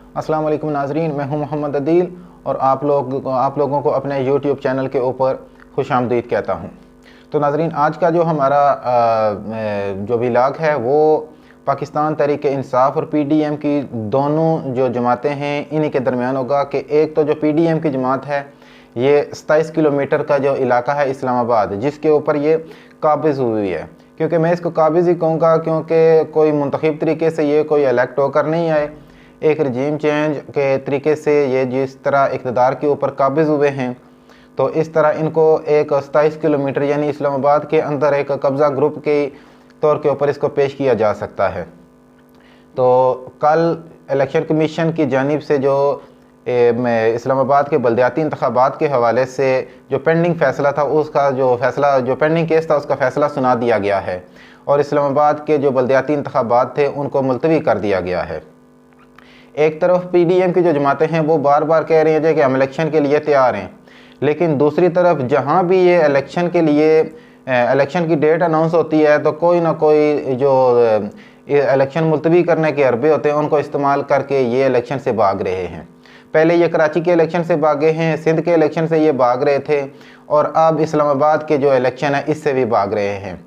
अस्सलाम वालेकुम नाजरीन, मैं हूं मोहम्मद अदील और आप लोगों को अपने यूट्यूब चैनल के ऊपर खुशामदीद कहता हूं। तो नाजरीन, आज का जो हमारा जो व्लॉग है वो पाकिस्तान तहरीक इंसाफ और पीडीएम की दोनों जो जमातें हैं इन्हीं के दरमियान होगा। कि एक तो जो पीडीएम की जमात है ये 27 किलोमीटर का जो इलाका है इस्लामाबाद, जिसके ऊपर ये काबिज़ हुई है। क्योंकि मैं इसको काबिज़ ही कहूँगा क्योंकि कोई मुंतखब तरीके से ये कोई इलेक्ट होकर नहीं आए, एक रजीम चेंज के तरीके से ये जिस तरह इक़्तिदार के ऊपर काबिज़ हुए हैं, तो इस तरह इनको एक 27 किलोमीटर यानी इस्लामाबाद के अंदर एक कब्ज़ा ग्रुप के तौर के ऊपर इसको पेश किया जा सकता है। तो कल इलेक्शन कमीशन की जानिब से जो इस्लामाबाद के बल्दियाती इंतखाबात के हवाले से जो पेंडिंग फ़ैसला था उसका जो पेंडिंग केस था उसका फ़ैसला सुना दिया गया है और इस्लामाबाद के जो बल्दियाती इंतखाबात थे उनको मुलतवी कर दिया गया है। एक तरफ पीडीएम की जो जमातें हैं वो बार बार कह रही हैं कि हम इलेक्शन के लिए तैयार हैं, लेकिन दूसरी तरफ जहाँ भी ये इलेक्शन के लिए इलेक्शन की डेट अनाउंस होती है तो कोई ना कोई जो इलेक्शन मुलतवी करने के अरबे होते हैं उनको इस्तेमाल करके ये इलेक्शन से भाग रहे हैं। पहले ये कराची के इलेक्शन से भागे हैं, सिंध के इलेक्शन से ये भाग रहे थे और अब इस्लामाबाद के जो इलेक्शन है इससे भी भाग रहे हैं।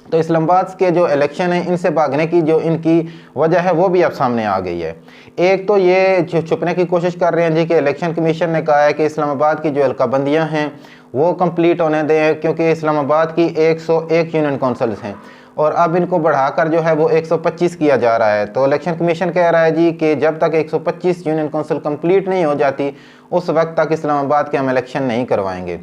तो इस्लामाबाद के जो इलेक्शन है इनसे भागने की जो इनकी वजह है वो भी अब सामने आ गई है। एक तो ये छुपने की कोशिश कर रहे हैं जी कि इलेक्शन कमीशन ने कहा है कि इस्लामाबाद की जो हल्काबंदियाँ हैं वो कंप्लीट होने दें, क्योंकि इस्लामाबाद की 101 यूनियन काउंसिल्स हैं और अब इनको बढ़ाकर जो है वो 125 किया जा रहा है। तो इलेक्शन कमीशन कह रहा है जी कि जब तक 125 यूनियन काउंसिल कंप्लीट नहीं हो जाती उस वक्त तक इस्लामाबाद के हम इलेक्शन नहीं करवाएंगे।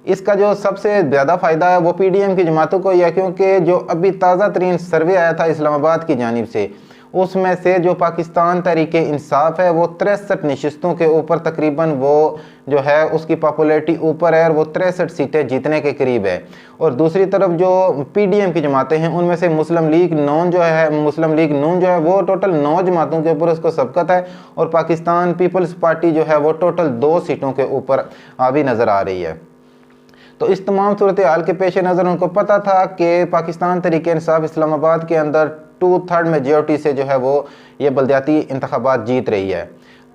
इसका जो सबसे ज़्यादा फ़ायदा है वो पीडीएम की जमातों को ही है, क्योंकि जो अभी ताज़ा तरीन सर्वे आया था इस्लामाबाद की जानिब से उसमें से जो पाकिस्तान तहरीक इंसाफ है वो 63 नशिस्तों के ऊपर तकरीबन वो जो है उसकी पॉपुलैरिटी ऊपर है और वो 63 सीटें जीतने के करीब है। और दूसरी तरफ जो पीडीएम की जमातें हैं उनमें से मुस्लिम लीग नून जो है वो टोटल 9 जमातों के ऊपर उसको सबकत है और पाकिस्तान पीपल्स पार्टी जो है वो टोटल 2 सीटों के ऊपर हावी नज़र आ रही है। तो इस तमाम सूरत हाल के पेश नज़र उनको पता था कि पाकिस्तान तहरीक इंसाफ इस्लामाबाद के अंदर 2/3 मेजॉरिटी से जो है वो ये बल्दियाती इंतखाबात जीत रही है।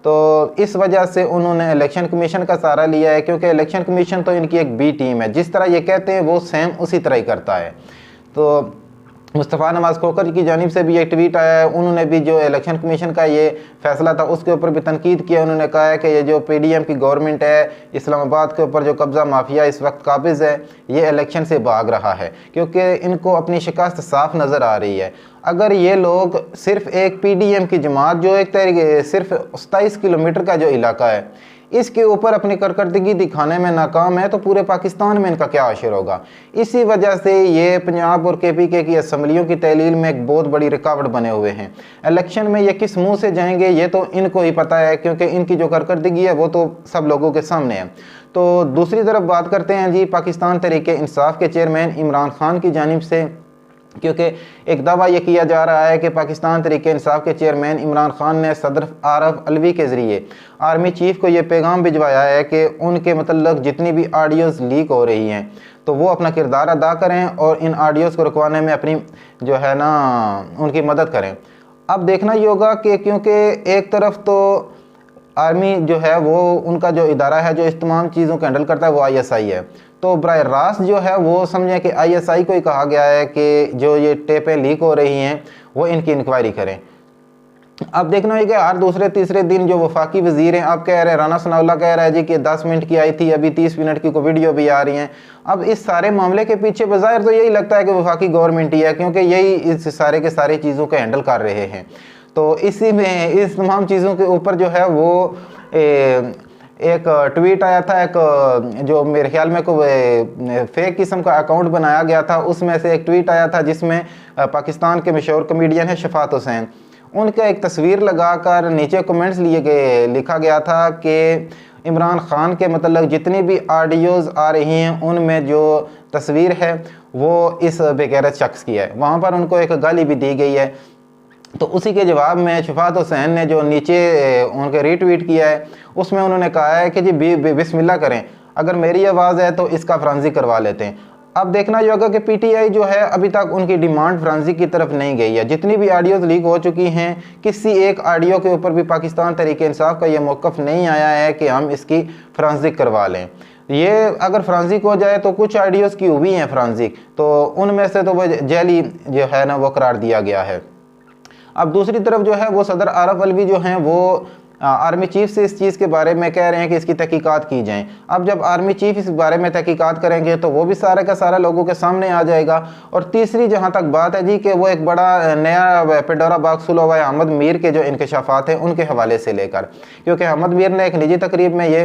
तो इस वजह से उन्होंने इलेक्शन कमीशन का सहारा लिया है, क्योंकि इलेक्शन कमीशन तो इनकी एक बी टीम है, जिस तरह ये कहते हैं वो सेम उसी तरह ही करता है। तो मुस्तफ़ा नवाज़ खोखर की जानिब से भी एक ट्वीट आया है, उन्होंने भी जो इलेक्शन कमीशन का ये फैसला था उसके ऊपर भी तनकीद किया। उन्होंने कहा है कि ये जो पीडीएम की गवर्नमेंट है इस्लामाबाद के ऊपर जो कब्ज़ा माफिया इस वक्त काबिज़ है ये इलेक्शन से भाग रहा है, क्योंकि इनको अपनी शिकस्त साफ नज़र आ रही है। अगर ये लोग सिर्फ एक पीडीएम की जमात जो एक तरीके सिर्फ 27 किलोमीटर का जो इलाका है इसके ऊपर अपनी करकर्दगी दिखाने में नाकाम है तो पूरे पाकिस्तान में इनका क्या असर होगा। इसी वजह से ये पंजाब और केपीके की असम्बलियों की तहलील में एक बहुत बड़ी रुकावट बने हुए हैं। इलेक्शन में ये किस मुंह से जाएंगे ये तो इनको ही पता है, क्योंकि इनकी जो करकर्दगी है वो तो सब लोगों के सामने है। तो दूसरी तरफ बात करते हैं जी पाकिस्तान तहरीक इंसाफ के चेयरमैन इमरान खान की जानिब से, क्योंकि एक दावा ये किया जा रहा है कि पाकिस्तान तहरीक इंसाफ के चेयरमैन इमरान खान ने सदर आरफ अलवी के ज़रिए आर्मी चीफ को ये पैगाम भिजवाया है कि उनके मतलब जितनी भी ऑडियोज़ लीक हो रही हैं तो वो अपना किरदार अदा करें और इन ऑडियोज़ को रुकवाने में अपनी जो है ना उनकी मदद करें। अब देखना ये होगा कि क्योंकि एक तरफ तो आर्मी जो है वो उनका जो इदारा है जो इस तमाम चीज़ों को हैंडल करता है वो आईएसआई है, तो बराह रास्त जो है वो समझें कि आईएसआई को ही कहा गया है कि जो ये टेपें लीक हो रही हैं वो इनकी इंक्वायरी करें। अब देखना है कि हर दूसरे तीसरे दिन जो वफाकी वजीर हैं अब कह रहे हैं, राना सनाउल्लाह कह रहा है जी कि 10 मिनट की आई थी, अभी 30 मिनट की कोई वीडियो भी आ रही हैं। अब इस सारे मामले के पीछे बज़ाहिर तो यही लगता है कि वफाकी गवर्नमेंट ही है, क्योंकि यही इस सारे के सारी चीज़ों को हैंडल कर रहे हैं। तो इसी में इस तमाम चीज़ों के ऊपर जो है वो एक ट्वीट आया था, एक जो मेरे ख्याल में कोई फेक किस्म का अकाउंट बनाया गया था, उसमें से एक ट्वीट आया था जिसमें पाकिस्तान के मशहूर कॉमेडियन है शफात हुसैन, उनका एक तस्वीर लगाकर नीचे कमेंट्स लिखा गया था कि इमरान खान के मतलब जितनी भी ऑडियोज़ आ रही हैं उनमें जो तस्वीर है वो इस बेगैरत शख्स की है। वहाँ पर उनको एक गाली भी दी गई है। तो उसी के जवाब में शफात हुसैन ने जो नीचे उनके रीट्वीट किया है उसमें उन्होंने कहा है कि जी बिस्मिल्लाह करें, अगर मेरी आवाज़ है तो इसका फ्रांसी करवा लेते हैं। अब देखना ये होगा कि पीटीआई जो है अभी तक उनकी डिमांड फ्रांसी की तरफ नहीं गई है। जितनी भी ऑडियोज़ लीक हो चुकी हैं, किसी एक ऑडियो के ऊपर भी पाकिस्तान तहरीक इंसाफ का ये मौक़िफ़ नहीं आया है कि हम इसकी फ्रांसिक करवा लें। ये अगर फ्रांसिक हो जाए तो कुछ ऑडियोज़ की हुई हैं फ्रांसिक, तो उनमें से तो वो जैली जो है ना वो करार दिया गया है। अब दूसरी तरफ जो है वो सदर आरफ अलवी जो हैं वो आर्मी चीफ से इस चीज़ के बारे में कह रहे हैं कि इसकी तहकीकात की जाएं। अब जब आर्मी चीफ इस बारे में तहकीकात करेंगे तो वो भी सारे का सारा लोगों के सामने आ जाएगा। और तीसरी जहां तक बात है जी कि वो एक बड़ा नया पेंडोरा बॉक्स खुला हुआ है अहमद मीर के जो इंकशाफात हैं उनके हवाले से लेकर, क्योंकि अहमद मीर ने एक निजी तकरीब में ये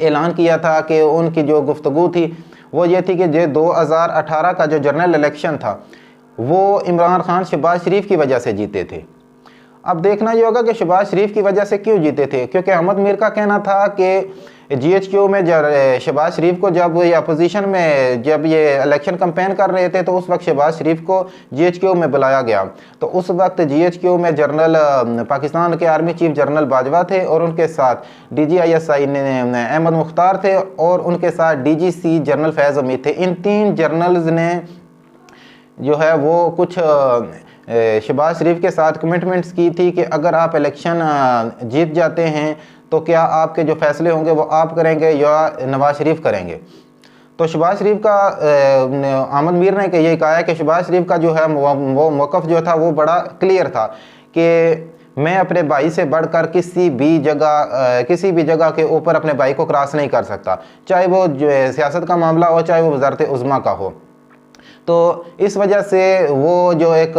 ऐलान किया था कि उनकी जो गुफ्तगू थी वो ये थी कि जो 2018 का जो जनरल इलेक्शन था वो इमरान खान शहबाज शरीफ की वजह से जीते थे। अब देखना ये होगा कि शहबाज शरीफ की वजह से क्यों जीते थे, क्योंकि अहमद मीर का कहना था कि जीएचक्यू में शहबाज शरीफ को जब ये अपोजिशन में जब ये इलेक्शन कैंपेन कर रहे थे तो उस वक्त शहबाज शरीफ को जीएचक्यू में बुलाया गया। तो उस वक्त जीएचक्यू में जनरल पाकिस्तान के आर्मी चीफ जनरल बाजवा थे और उनके साथ DGISI अहमद मुख्तार थे और उनके साथ DGC जनरल फैज़ हमीद थे। इन 3 जनरल्स ने जो है वो कुछ शहबाज शरीफ के साथ कमिटमेंट्स की थी कि अगर आप इलेक्शन जीत जाते हैं तो क्या आपके जो फैसले होंगे वो आप करेंगे या नवाज शरीफ करेंगे। तो शहबाज शरीफ का अहमद मीर ने यही कहा है कि शहबाज शरीफ का जो है वो मौक़िफ़ जो था वो बड़ा क्लियर था कि मैं अपने भाई से बढ़कर किसी भी जगह के ऊपर अपने भाई को क्रॉस नहीं कर सकता, चाहे वो जो सियासत का मामला हो चाहे वो वज़ारत उज़्मा का हो। तो इस वजह से वो जो एक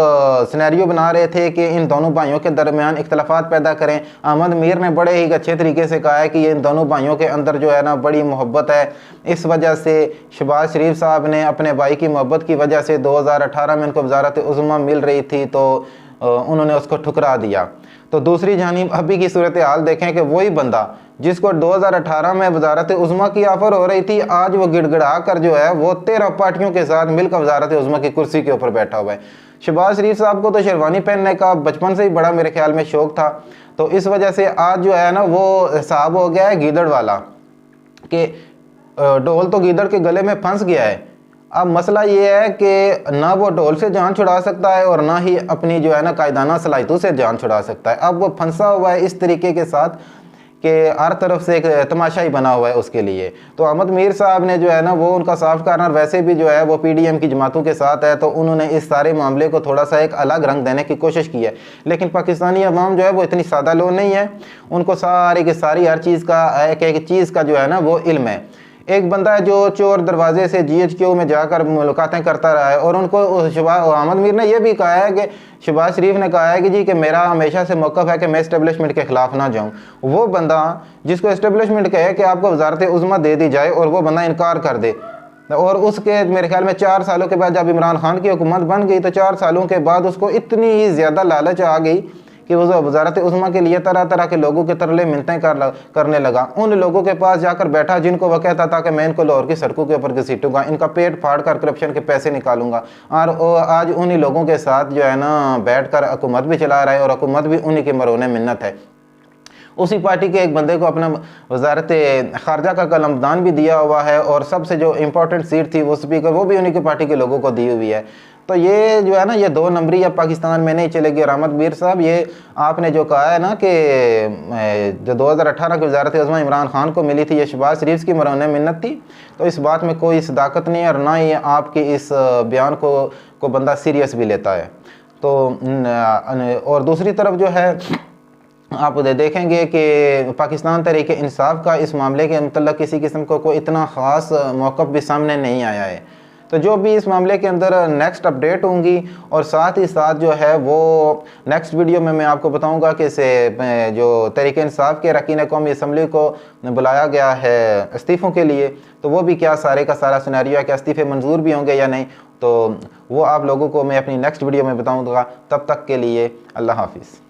सिनेरियो बना रहे थे कि इन दोनों भाइयों के दरमियान इख्तलाफात पैदा करें। अहमद मीर ने बड़े ही अच्छे तरीके से कहा है कि ये इन दोनों भाइयों के अंदर जो है ना बड़ी मोहब्बत है। इस वजह से शहबाज शरीफ साहब ने अपने भाई की मोहब्बत की वजह से 2018 में उनको वज़ारत उज़्मा मिल रही थी तो उन्होंने उसको ठुकरा दिया। तो दूसरी जानिब अभी की सूरत हाल देखें कि वही बंदा जिसको 2018 में वज़ारत उज़्मा की ऑफ़र हो रही थी, आज वो गिड़गिड़ा कर जो है वो 13 पार्टियों के साथ मिलकर वज़ारत उज़्मा की कुर्सी के ऊपर बैठा हुआ है। शहबाज शरीफ साहब को तो शेरवानी पहनने का बचपन से ही बड़ा मेरे ख्याल में शौक़ था, तो इस वजह से आज जो है ना वो हिसाब हो गया है गीदड़ वाला कि ढोल तो गीदड़ के गले में फंस गया है। अब मसला ये है कि ना वो ढोल से जान छुड़ा सकता है और ना ही अपनी जो है ना कायदाना सलाहियतों से जान छुड़ा सकता है। अब वो फंसा हुआ है इस तरीके के साथ कि हर तरफ से एक तमाशा ही बना हुआ है उसके लिए। तो अहमद मीर साहब ने जो है ना वो उनका साफ कार्नर वैसे भी जो है वो PDM की जमातों के साथ है, तो उन्होंने इस सारे मामले को थोड़ा सा एक अलग रंग देने की कोशिश की है। लेकिन पाकिस्तानी अवाम जो है वो इतनी सादा लोग नहीं है, उनको सारी की सारी हर चीज़ का एक चीज़ का जो है ना वो इल्म है। एक बंदा है जो चोर दरवाजे से GHQ में जाकर मुलाकातें करता रहा है और उनको अहमद मीर ने यह भी कहा है कि शहबाज शरीफ ने कहा है कि जी कि मेरा हमेशा से मौक़िफ़ है कि मैं इस्टेब्लिशमेंट के ख़िलाफ़ ना जाऊं। वो बंदा जिसको इस्टेब्लिशमेंट कहे कि आपको वज़ारत उज़्मा दे दी जाए और वो बंदा इनकार कर दे, और उसके मेरे ख्याल में 4 सालों के बाद जब इमरान खान की हुकूमत बन गई तो 4 सालों के बाद उसको इतनी ज़्यादा लालच आ गई कि वो वज़ारत उज़्मा के लिए तरह तरह के लोगों के तरले मिन्नतें करने लगा। उन लोगों के पास जाकर बैठा जिनको वह कहता था कि मैं इनको लाहौर की सड़कों के ऊपर घसीटूंगा, इनका पेट फाड़ कर करप्शन के पैसे निकालूंगा, और आज उन्हीं लोगों के साथ जो है ना बैठ कर हुकूमत भी चला रहा है और हुकूमत भी उन्हीं के मरोने मिन्नत है। उसी पार्टी के एक बंदे को अपना वज़ारत ख़ारजा का कलमदान भी दिया हुआ है और सबसे जो इम्पोर्टेंट सीट थी वो स्पीकर वो भी उन्हीं की पार्टी के लोगों को दी हुई है। तो ये जो है ना ये 2 नंबरी अब पाकिस्तान में नहीं चलेगी। और अहमद मीर साहब ये आपने जो कहा है ना कि जो 2018 की वज़ारत उज़्मा इमरान खान को मिली थी ये शहबाज शरीफ की मरौने मिन्नत थी, तो इस बात में कोई सदाकत नहीं है और ना ही आपके इस बयान को बंदा सीरियस भी लेता है। तो और दूसरी तरफ जो है आप देखेंगे कि पाकिस्तान तहरीक इंसाफ का इस मामले के मतलब किसी किस्म को कोई इतना ख़ास मौक़िफ़ भी सामने नहीं आया है। तो जो भी इस मामले के अंदर नेक्स्ट अपडेट होंगी और साथ ही साथ जो है वो नेक्स्ट वीडियो में मैं आपको बताऊंगा कि इसे जो तहरीक इंसाफ के अरकान कौमी असम्बली को बुलाया गया है इस्तीफ़ों के लिए, तो वो भी क्या सारे का सारा सिनेरियो है, क्या इस्तीफ़े मंजूर भी होंगे या नहीं, तो वो आप लोगों को मैं अपनी नेक्स्ट वीडियो में बताऊँगा। तब तक के लिए अल्लाह हाफिज़।